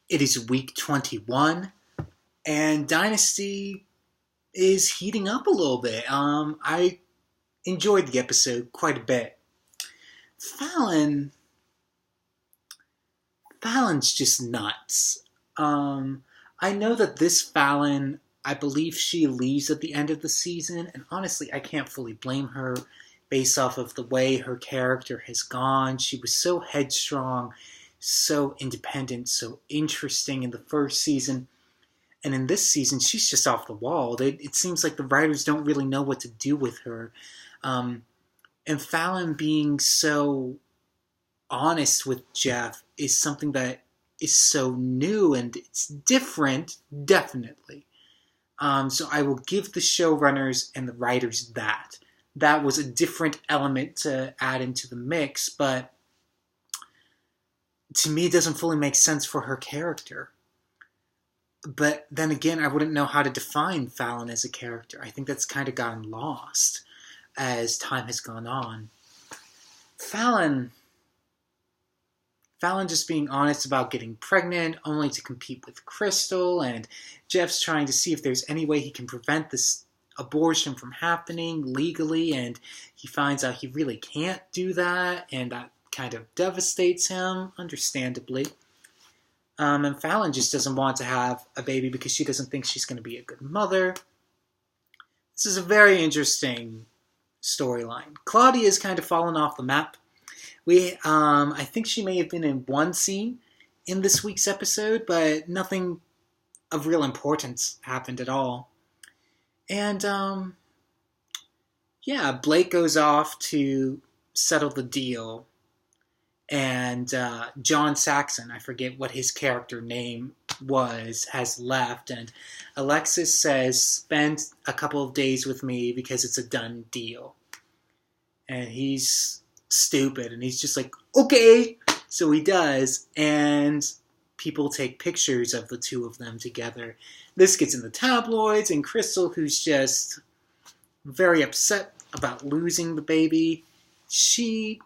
It is week 21, and Dynasty is heating up a little bit. I enjoyed the episode quite a bit. Fallon, Fallon's just nuts. I know that this Fallon, I believe she leaves at the end of the season, and honestly, I can't fully blame her based off of the way her character has gone. She was so headstrong, so independent, so interesting in the first season. And in this season, she's just off the wall. It seems like the writers don't really know what to do with her. And Fallon being so honest with Jeff is something that is so new and it's different, definitely. So I will give the showrunners and the writers that. That was a different element to add into the mix, but to me it doesn't fully make sense for her character. But then again, I wouldn't know how to define Fallon as a character. I think that's kind of gotten lost as time has gone on. Fallon just being honest about getting pregnant only to compete with Crystal, and Jeff's trying to see if there's any way he can prevent this abortion from happening legally, and he finds out he really can't do that, and that kind of devastates him, understandably. And Fallon just doesn't want to have a baby because she doesn't think she's going to be a good mother. This is a very interesting storyline. Claudia's kind of fallen off the map. I think she may have been in one scene in this week's episode, but nothing of real importance happened at all. And, Blake goes off to settle the deal. And John Saxon, I forget what his character name was, has left. And Alexis says, spend a couple of days with me because it's a done deal. And he's stupid. And he's just like, okay. So he does. And people take pictures of the two of them together. This gets in the tabloids. And Crystal, who's just very upset about losing the baby, she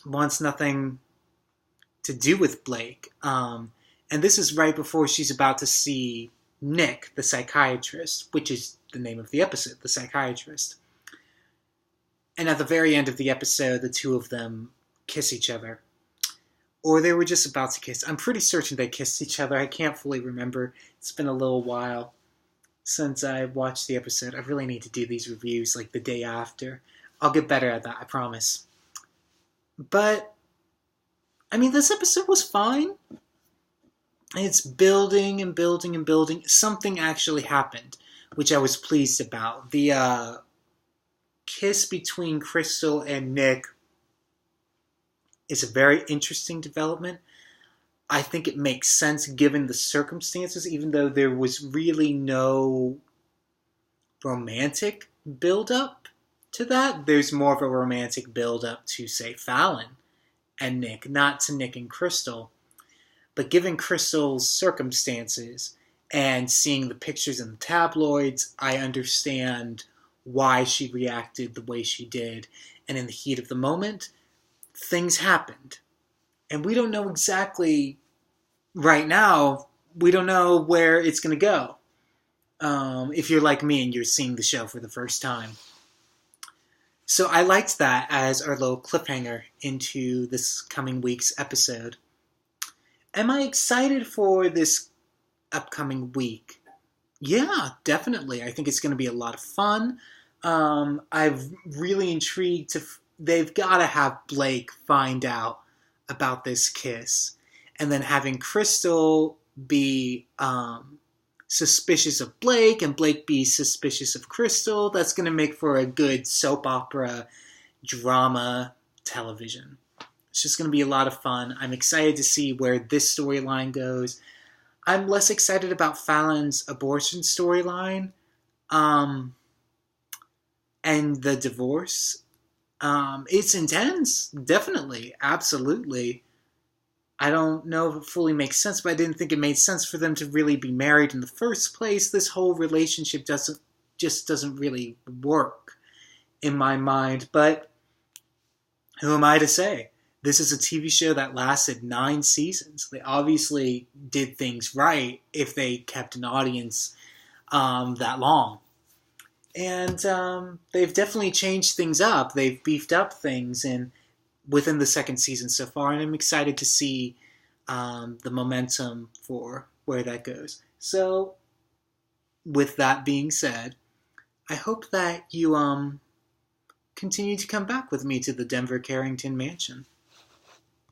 wants nothing to do with Blake. And this is right before she's about to see Nick, the psychiatrist, which is the name of the episode, the psychiatrist. And at the very end of the episode, the two of them kiss each other. Or they were just about to kiss. I'm pretty certain they kissed each other. I can't fully remember. It's been a little while since I watched the episode. I really need to do these reviews like the day after. I'll get better at that, I promise. But, I mean, this episode was fine. It's building and building and building. Something actually happened, which I was pleased about. The kiss between Crystal and Nick is a very interesting development. I think it makes sense given the circumstances, even though there was really no romantic build-up to that. There's more of a romantic build-up to, say, Fallon and Nick, not to Nick and Crystal. But given Crystal's circumstances and seeing the pictures in the tabloids, I understand why she reacted the way she did. And in the heat of the moment, things happened. And we don't know exactly, right now, we don't know where it's going to go. If you're like me and you're seeing the show for the first time. So I liked that as our little cliffhanger into this coming week's episode. Am I excited for this upcoming week? Yeah, definitely. I think it's going to be a lot of fun. I'm really intrigued they've got to have Blake find out about this kiss. And then having Crystal be suspicious of Blake and Blake be suspicious of Crystal. That's going to make for a good soap opera drama television. It's just going to be a lot of fun. I'm excited to see where this storyline goes. I'm less excited about Fallon's abortion storyline and the divorce. It's intense, definitely, absolutely. I don't know if it fully makes sense, but I didn't think it made sense for them to really be married in the first place. This whole relationship doesn't really work in my mind, but who am I to say? This is a TV show that lasted 9 seasons. They obviously did things right if they kept an audience that long. And they've definitely changed things up. They've beefed up things within the second season so far, and I'm excited to see the momentum for where that goes. So, with that being said, I hope that you continue to come back with me to the Denver Carrington Mansion.